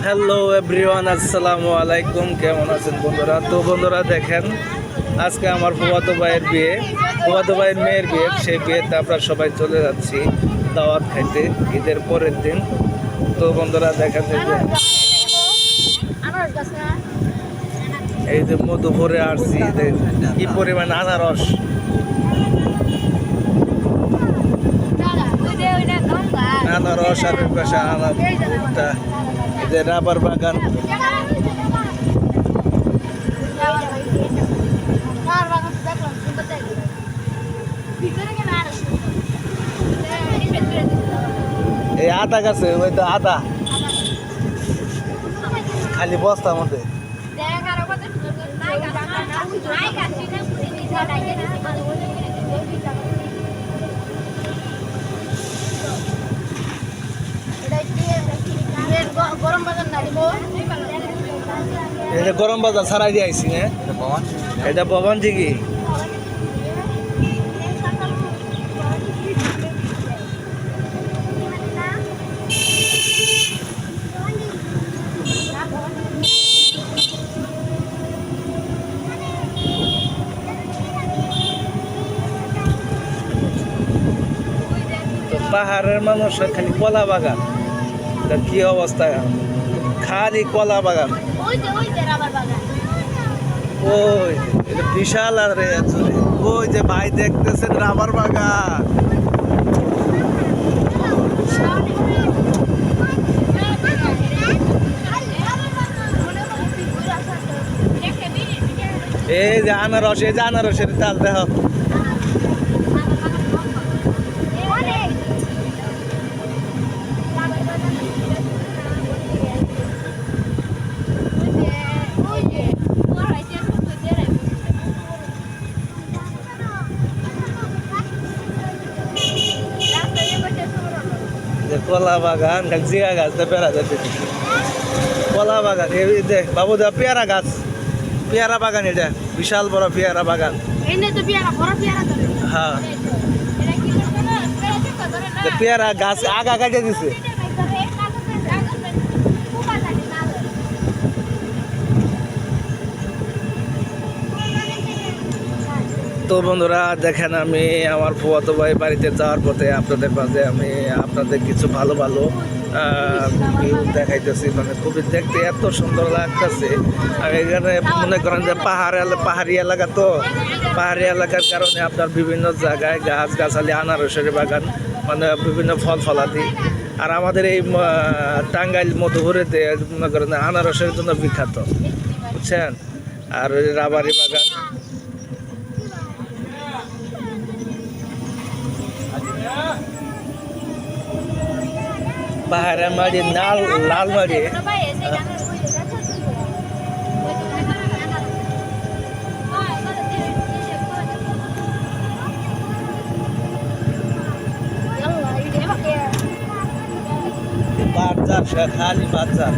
Hello everyone, আসসালামু আলাইকুম। কেমন আছেন বন্ধুরা? তো বন্ধুরা দেখেন, আজকে আমার ফুফাতো ভাইয়ের মেয়ের বিয়ে। সেই বিয়েতে আমরা সবাই চলে যাচ্ছি দাওয়াত খাইতে ঈদের পরের দিন। তো বন্ধুরা দেখেন, এই যে মধুপুরে আসছি, কি পরিমাণ আনারস। আনারস আর পাশে যে রাবার বাগান। এই আদা গাছে, ওই তো আদা খালি বস্তার মধ্যে। এটা গরম বাজার ছাড়াই দিয়ে আইসি, হ্যাঁ এটা ভবন ঠিকই। পাহাড়ের মানুষ খালি কলা বাগান, কি অবস্থা, খালি কলা বাগান। ওই বিশাল, আর ওই যে ভাই দেখতেছেন রাবার বাগান। এই যে আনারস, এই যে আনারসের চাল দেখো। কলা বাগান, জিয়া গাছ পেয়ারা যাচ্ছে, কলা বাগান। দেখ বাবু, দেখ পেয়ারা গাছ, পেয়ারা বাগান, এটা বিশাল বড় পেয়ারা বাগান। হ্যাঁ, পেয়ারা গাছ আগা কাটে দিছে। তো বন্ধুরা দেখেন, আমি আমার ফুফাতো ভাই বাড়িতে যাওয়ার পথে আপনাদের মাঝে আমি আপনাদের কিছু ভালো ভালো ভিউ দেখাইতেছি। মানে খুবই দেখতে এত সুন্দর লাগতেছে। আর এখানে মনে করেন যে পাহাড়ি এলাকা, তো পাহাড়ি এলাকার কারণে আপনার বিভিন্ন জায়গায় গাছ গাছালি, আনারসের বাগান, মানে বিভিন্ন ফল ফলাদি। আর আমাদের এই টাঙ্গাইল মধুপুরেতে মনে করেন আনারসের জন্য বিখ্যাত, বুঝছেন। আর রাবারি বাগান, পাহাড়ের মাটি, লাল মাটি। বাজার খালি বাজার।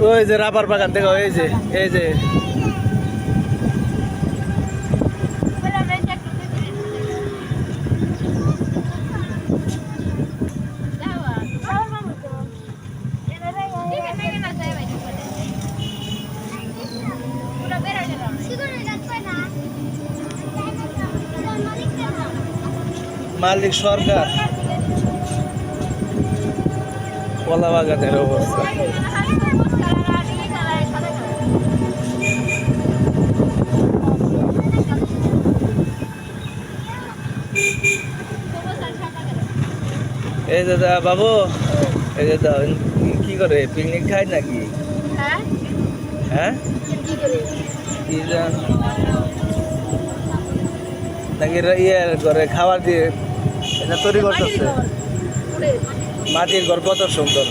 ওই যে রাবার বাগান দেখো, এই যে মালিক সরকার। কলা বাগানের অবস্থা। এই দাদা বাবু, এই দাদা কি করে, পিকনিক খায় নাকি? হ্যাঁ, কি জান নাকি ইয়ে করে খাবার দিয়ে এটা তৈরি করতেছে মাটির ঘর কত সুন্দর।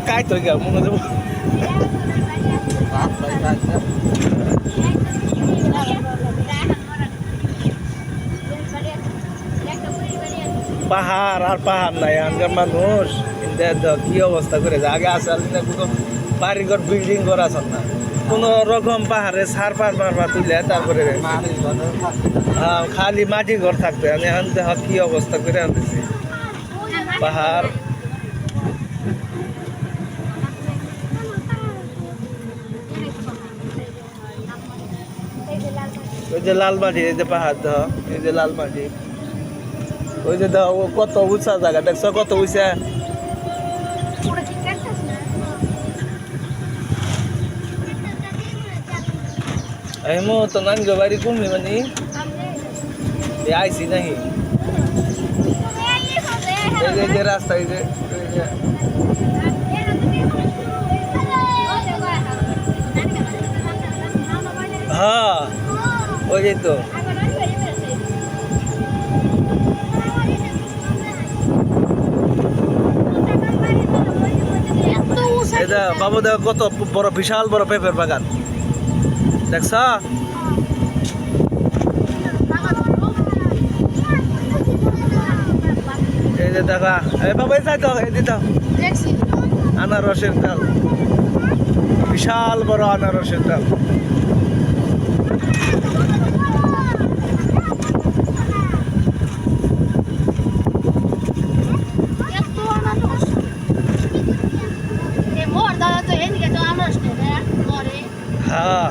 কাই তো মনে দেবো পাহাড় আর পাহাড় নাই আনকার মানুষ কি অবস্থা করে আগে আসার কোনো বাড়িঘর বিল্ডিং করা আছেন না কোনো রকম পাহাড়ে সার পার মারবা তুলে তারপরে খালি মাটি ঘর থাকতে আমি আনতে কি অবস্থা করে আনতেছি পাহাড়। ওই যে লাল মাটি এই যে পাহাড় দাও এই যে লাল মাটি ওই যে দাও কত উঁচা জায়গা দেখছো কত উঁচা এমন তো নান গো বাড়ি কমলি মানে আইসি নাহি এই যে রাস্তা এই যে হ্যাঁ ওই যে তো এটা বাবু দেখ কত বড় বিশাল বড় পেঁপের বাগান দেখছ এই যে দেখা এই বাবা যাই তো এই দিত আনারসের ডাল বিশাল বড় আনারসের ডাল হ্যাঁ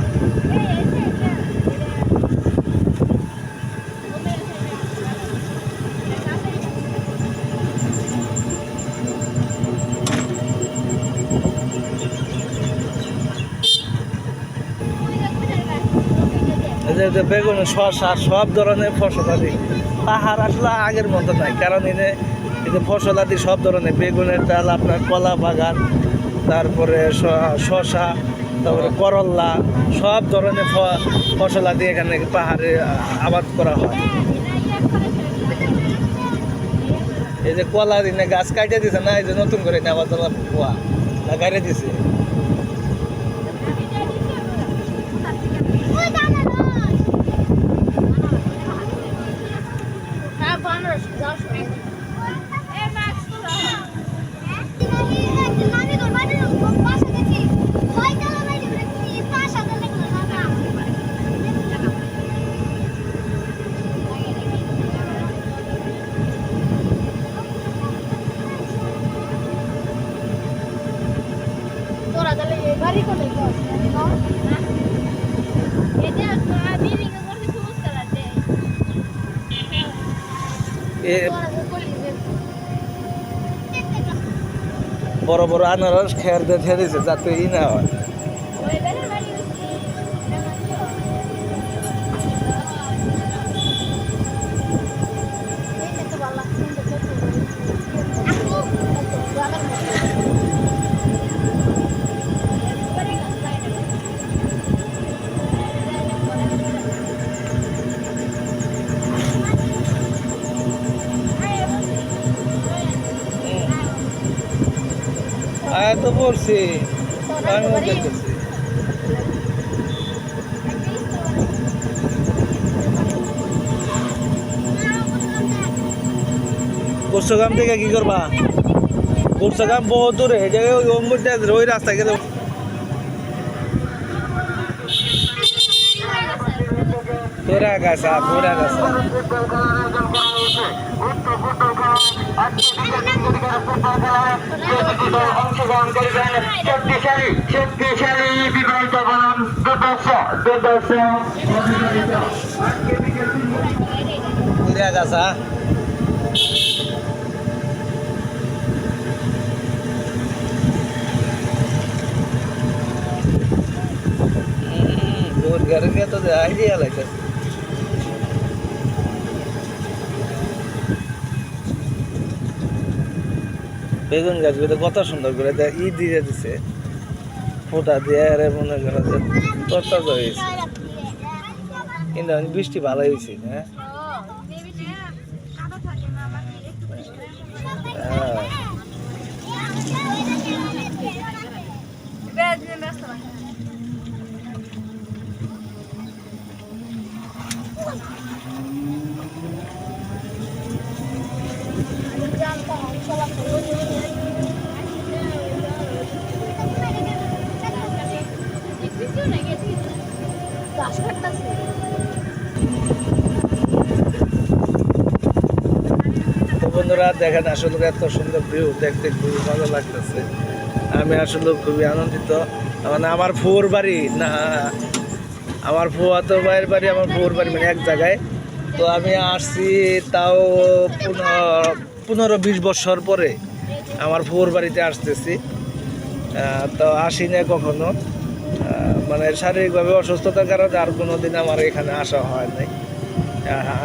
বেগুন শসা সব ধরনের ফসলাদি পাহাড় আসলে আগের মতো নাই কারণ এনে ফসলাদি সব ধরনের বেগুনের ডাল আপনার কলা বাগান তারপরে শসা তারপরে করল্লা সব ধরনের ফসলাদি এখানে পাহাড়ে আবাদ করা হয়। এই যে কলা দিনে গাছ কাটিয়ে দিছে না এই যে নতুন করে আবার পোয়া লাগাইরে দিছে বড় বড় আনারস খেয়ার দিয়ে দিছে যাতে ই না হয় আয় তো বলছি আমিও দেখতেছি গোস্বগ্রাম থেকে কি করবা গোস্বগ্রাম বহু দূরে এই জায়গায় ওই রাস্তা গেলে তোরা গাছা তোরা গাছা অংশগ্রহণ করবেন শক্তিশালী বিবাহিত বনাম দুর্দর্শ তোরা গাছা घर गया तो आइडिया लगा বেগুন গাছগুলো কত সুন্দর করে ই দিয়ে দিছে, ফোটা দিয়ে আরে মনে করো যে তরতাজা হয়েছে। কিন্তু বৃষ্টি ভালোই হয়েছে হ্যাঁ। হ্যাঁ। তো বন্ধুরা দেখেন আসলে এত সুন্দর ভিউ দেখতে খুবই ভালো লাগতেছে। আমি আসলে খুবই আনন্দিত। মানে আমার ফুয়োর বাড়ি না, আমার ফুয়াতো ভাইয়ের বাড়ি, আমার ফুয়োর বাড়ি মানে এক জায়গায়। তো আমি আসছি তাও 15-20 বছর পরে আমার ফুয়োর বাড়িতে আসতেছি। তো আসি না কখনো, মানে শারীরিকভাবে অসুস্থতার কারণে আর কোনো দিন আমার এখানে আসা হয় নাই,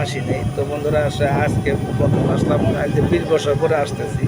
আসি নাই। তো বন্ধুরা আজকে প্রথম আসলাম, আজ 20 বছর পরে আসতেছি।